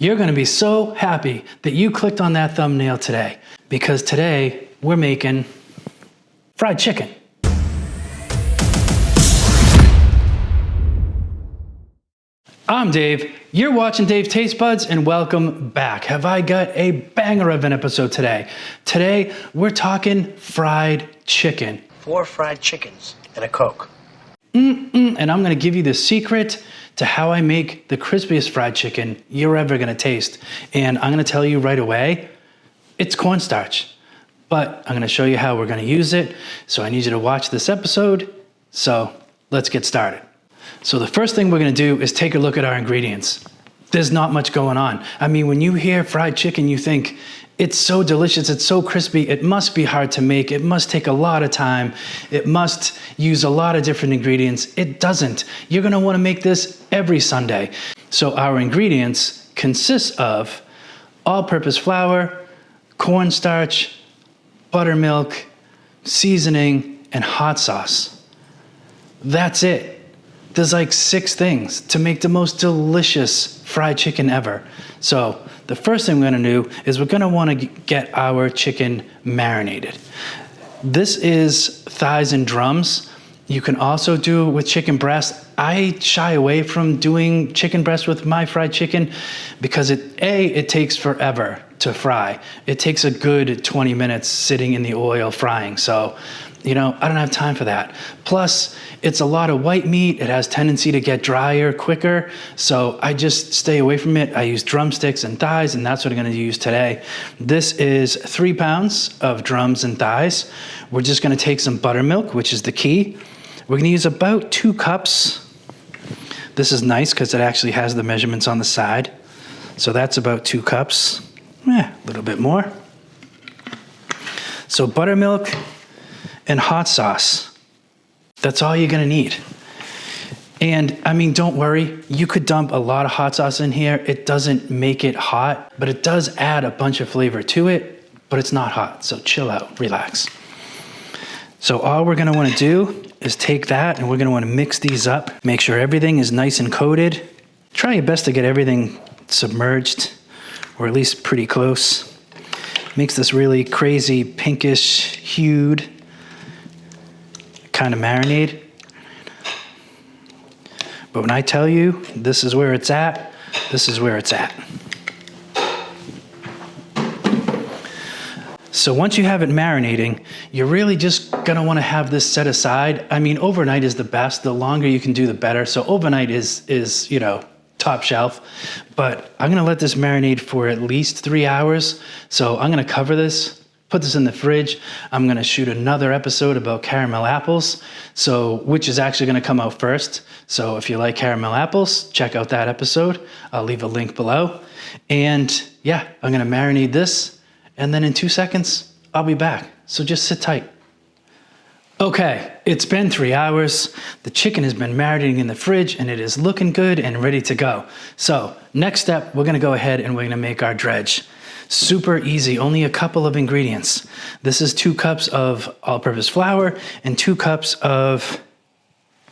You're gonna be so happy that you clicked on that thumbnail today, because today we're making fried chicken. I'm Dave, you're watching Dave Taste Buds, and welcome back. Have I got a banger of an episode today? Today, we're talking fried chicken. 4 fried chickens and a Coke. And I'm gonna give you the secret to how I make the crispiest fried chicken you're ever gonna taste. And I'm gonna tell you right away, it's cornstarch. But I'm gonna show you how we're gonna use it. So I need you to watch this episode. So let's get started. So the first thing we're gonna do is take a look at our ingredients. There's not much going on. I mean, when you hear fried chicken, you think, it's so delicious, it's so crispy, it must be hard to make, it must take a lot of time, it must use a lot of different ingredients. It doesn't. You're gonna wanna make this every Sunday. So our ingredients consist of all-purpose flour, cornstarch, buttermilk, seasoning, and hot sauce. That's it. There's like 6 things to make the most delicious fried chicken ever. So the first thing we're gonna do is we're gonna wanna get our chicken marinated. This is thighs and drums. You can also do it with chicken breast. I shy away from doing chicken breast with my fried chicken because it takes forever to fry. It takes a good 20 minutes sitting in the oil frying. So, I don't have time for that. Plus, it's a lot of white meat. It has tendency to get drier quicker. So I just stay away from it. I use drumsticks and thighs, and that's what I'm gonna use today. This is 3 pounds of drums and thighs. We're just gonna take some buttermilk, which is the key. We're gonna use about 2 cups. This is nice because it actually has the measurements on the side. So that's about 2 cups. A little bit more. So buttermilk and hot sauce. That's all you're gonna need. And I mean, don't worry, you could dump a lot of hot sauce in here. It doesn't make it hot, but it does add a bunch of flavor to it, but it's not hot, so chill out, relax. So all we're gonna wanna do is take that and we're gonna wanna mix these up, make sure everything is nice and coated. Try your best to get everything submerged, or at least pretty close. Makes this really crazy pinkish hued kind of marinade. But when I tell you this is where it's at, this is where it's at. So once you have it marinating, you're really just gonna wanna have this set aside. I mean, overnight is the best. The longer you can do, the better. So overnight is top shelf, but I'm gonna let this marinate for at least 3 hours. So I'm gonna cover this, put this in the fridge. I'm gonna shoot another episode about caramel apples, which is actually gonna come out first. So if you like caramel apples, check out that episode. I'll leave a link below. And yeah, I'm gonna marinate this, and then in 2 seconds, I'll be back. So just sit tight. Okay, it's been 3 hours. The chicken has been marinating in the fridge and it is looking good and ready to go. So next step, we're gonna go ahead and we're gonna make our dredge. Super easy, only a couple of ingredients. This is 2 cups of all-purpose flour and 2 cups of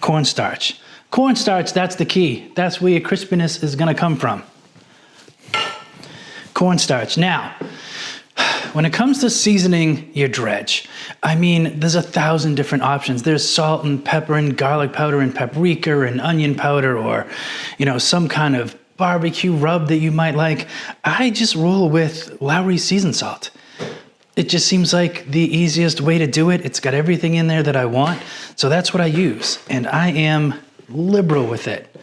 cornstarch. Cornstarch, that's the key. That's where your crispiness is gonna come from. Cornstarch. Now, when it comes to seasoning your dredge, I mean, there's 1,000 different options. There's salt and pepper and garlic powder and paprika and onion powder, or, some kind of barbecue rub that you might like. I just roll with Lowry's seasoned salt. It just seems like the easiest way to do it. It's got everything in there that I want. So that's what I use. And I am liberal with it.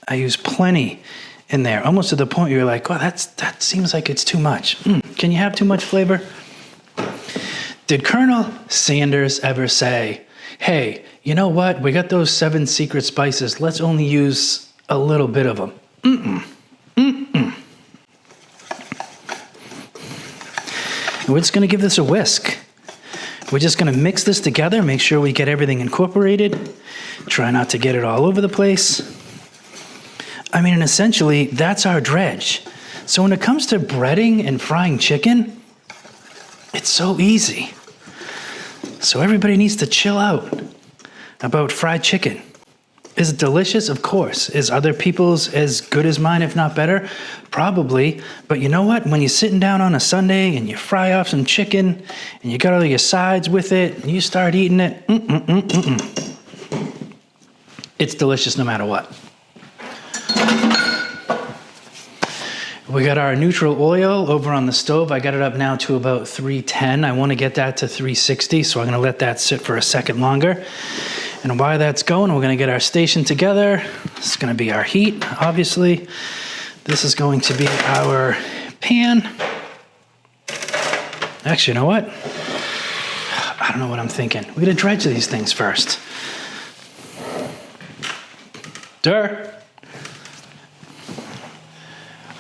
I use plenty in there, almost to the point where you're like, oh, that seems like it's too much. Can you have too much flavor? Did Colonel Sanders ever say, hey, you know what? We got those 7 secret spices. Let's only use a little bit of them. We're just gonna give this a whisk. We're just gonna mix this together, make sure we get everything incorporated. Try not to get it all over the place. I mean, and essentially, that's our dredge. So when it comes to breading and frying chicken, it's so easy. So everybody needs to chill out about fried chicken. Is it delicious? Of course. Is other people's as good as mine, if not better? Probably. But you know what? When you're sitting down on a Sunday and you fry off some chicken and you got all your sides with it and you start eating it, it's delicious no matter what. We got our neutral oil over on the stove. I got it up now to about 310. I want to get that to 360, so I'm going to let that sit for a second longer. And while that's going, we're going to get our station together. This is going to be our heat, obviously. This is going to be our pan. Actually, you know what? I don't know what I'm thinking. We're going to dredge these things first.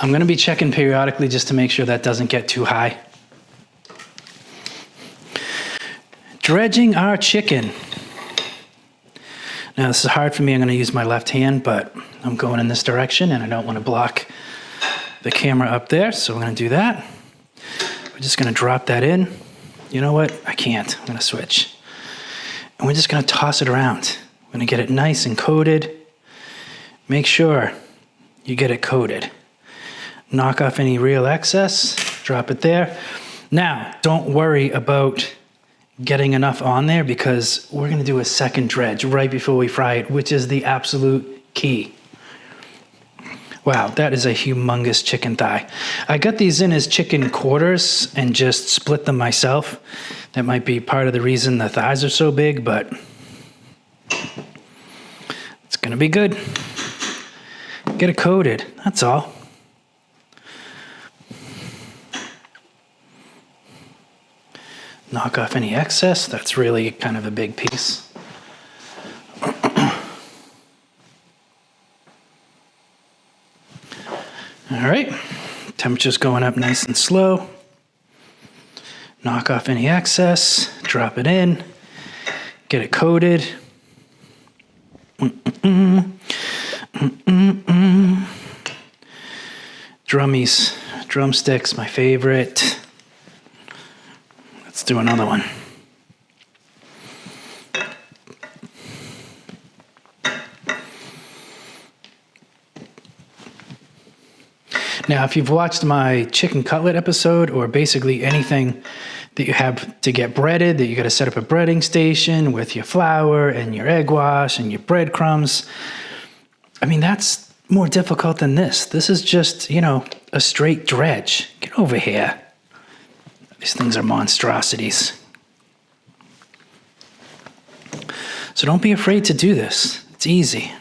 I'm going to be checking periodically just to make sure that doesn't get too high. Dredging our chicken. Now, this is hard for me. I'm going to use my left hand, but I'm going in this direction, and I don't want to block the camera up there, so we're going to do that. We're just going to drop that in. You know what? I can't. I'm going to switch. And we're just going to toss it around. We're going to get it nice and coated. Make sure you get it coated. Knock off any real excess. Drop it there. Now, don't worry about getting enough on there because we're going to do a second dredge right before we fry it, which is the absolute key. Wow, that is a humongous chicken thigh. I got these in as chicken quarters and just split them myself. That might be part of the reason the thighs are so big, but it's going to be good. Get it coated, that's all. Knock off any excess. That's really kind of a big piece. All right, temperature's going up nice and slow. Knock off any excess, drop it in, get it coated. Drumsticks, my favorite. Let's do another one. Now, if you've watched my chicken cutlet episode, or basically anything that you have to get breaded, that you got to set up a breading station with your flour and your egg wash and your breadcrumbs, I mean, that's more difficult than this. This is just, you know, a straight dredge. Get over here. These things are monstrosities. So don't be afraid to do this. It's easy.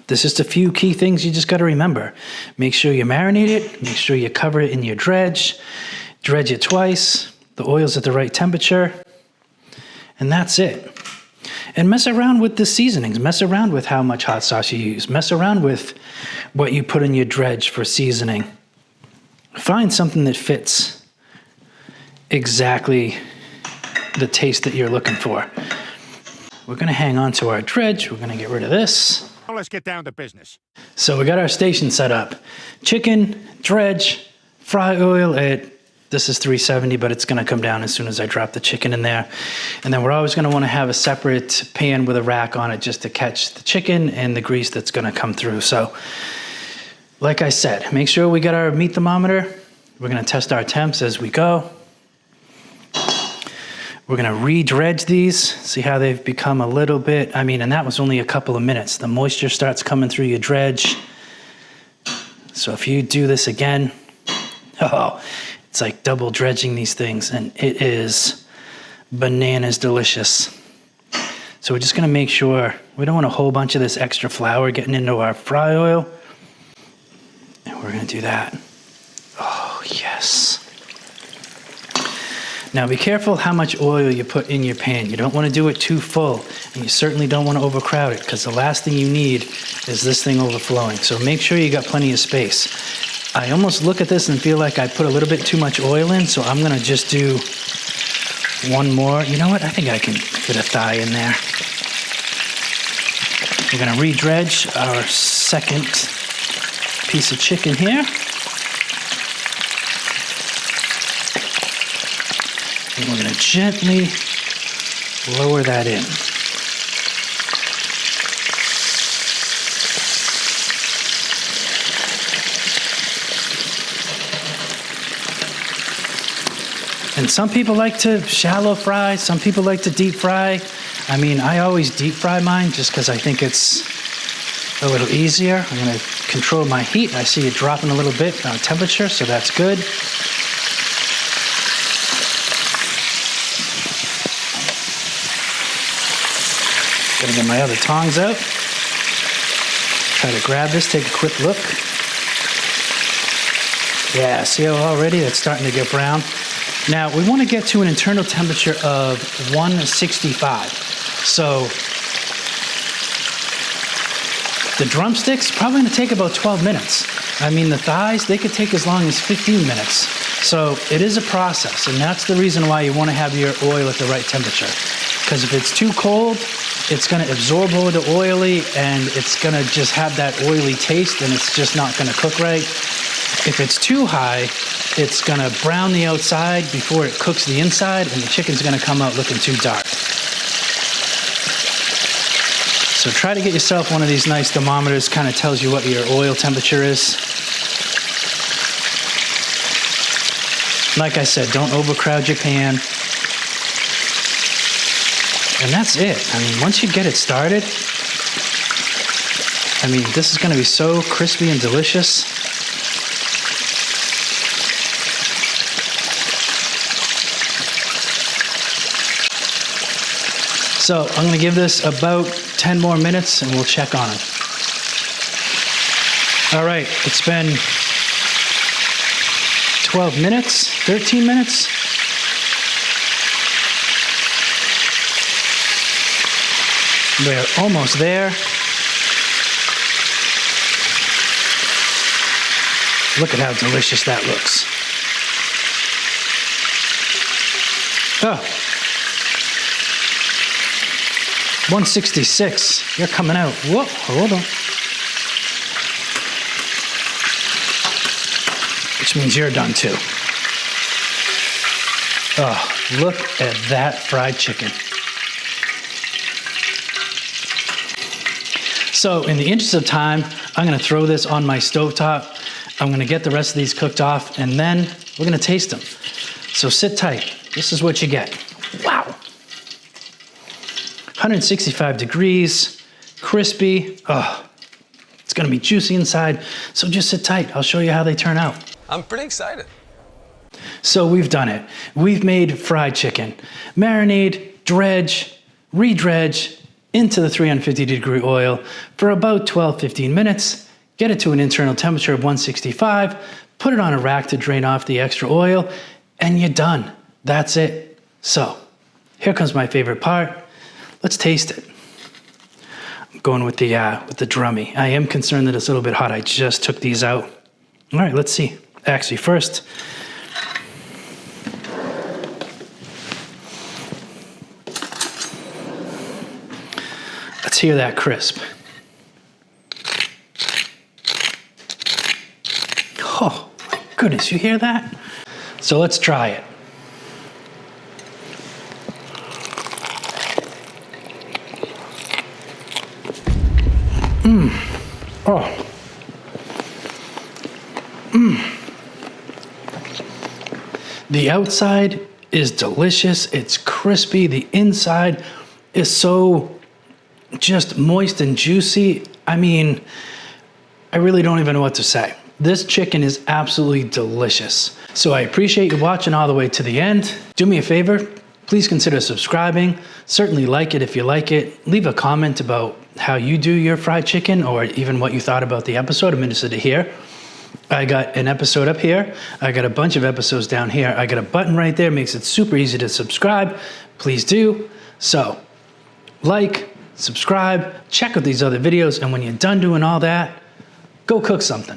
There's just a few key things you just got to remember. Make sure you marinate it. Make sure you cover it in your dredge. Dredge it twice. The oil's at the right temperature. And that's it. And mess around with the seasonings. Mess around with how much hot sauce you use. Mess around with what you put in your dredge for seasoning. Find something that fits exactly the taste that you're looking for. We're going to hang on to our dredge. We're going to get rid of this. Let's get down to business. So we got our station set up. Chicken, dredge, fry oil at, this is 370, but it's going to come down as soon as I drop the chicken in there. And then we're always going to want to have a separate pan with a rack on it just to catch the chicken and the grease that's going to come through. So like I said, make sure we got our meat thermometer. We're going to test our temps as we go. We're going to re-dredge these, see how they've become a little bit, and that was only a couple of minutes. The moisture starts coming through your dredge. So if you do this again, it's like double dredging these things, and it is bananas delicious. So we're just going to make sure we don't want a whole bunch of this extra flour getting into our fry oil. And we're going to do that. Oh, yes. Now be careful how much oil you put in your pan. You don't want to do it too full, and you certainly don't want to overcrowd it, because the last thing you need is this thing overflowing. So make sure you got plenty of space. I almost look at this and feel like I put a little bit too much oil in, so I'm going to just do one more. You know what? I think I can fit a thigh in there. We're going to re-dredge our second piece of chicken here. And we're going to gently lower that in. And some people like to shallow fry, some people like to deep fry. I mean, I always deep fry mine just because I think it's a little easier. I'm gonna control my heat. I see it dropping a little bit on temperature, so that's good. Gonna get my other tongs out. Try to grab this, take a quick look. Yeah, see how already that's starting to get brown? Now, we want to get to an internal temperature of 165. So, the drumsticks, probably going to take about 12 minutes. I mean, the thighs, they could take as long as 15 minutes. So, it is a process, and that's the reason why you want to have your oil at the right temperature. Because if it's too cold, it's going to absorb all the oily, and it's going to just have that oily taste, and it's just not going to cook right. If it's too high, it's going to brown the outside before it cooks the inside, and the chicken's going to come out looking too dark. So try to get yourself one of these nice thermometers, kind of tells you what your oil temperature is. Like I said, don't overcrowd your pan. And that's it. I mean, once you get it started, I mean, this is going to be so crispy and delicious. So I'm going to give this about 10 more minutes and we'll check on it. All right, it's been 12 minutes, 13 minutes. We're almost there. Look at how delicious that looks. Oh. 166. You're coming out. Whoa, hold on. Which means you're done too. Oh, look at that fried chicken. So in the interest of time, I'm gonna throw this on my stovetop. I'm gonna get the rest of these cooked off, and then we're gonna taste them. So sit tight. This is what you get. Wow. 165 degrees, crispy. Oh, it's gonna be juicy inside. So just sit tight. I'll show you how they turn out. I'm pretty excited. So we've done it. We've made fried chicken. Marinate, dredge, re-dredge, into the 350-degree oil for about 12-15 minutes, get it to an internal temperature of 165, put it on a rack to drain off the extra oil, and you're done. That's it. So, here comes my favorite part. Let's taste it. I'm going with the drummy. I am concerned that it's a little bit hot. I just took these out. All right, let's see. Actually, first, let's hear that crisp. Oh, my goodness, you hear that? So let's try it. Oh. The outside is delicious. It's crispy. The inside is so just moist and juicy. I mean, I really don't even know what to say. This chicken is absolutely delicious. So I appreciate you watching all the way to the end. Do me a favor, please consider subscribing. Certainly like it if you like it. Leave a comment about how you do your fried chicken or even what you thought about the episode. I'm interested to hear. I got an episode up here. I got a bunch of episodes down here. I got a button right there. Makes it super easy to subscribe. Please do. So, like, subscribe, check out these other videos, and when you're done doing all that, go cook something.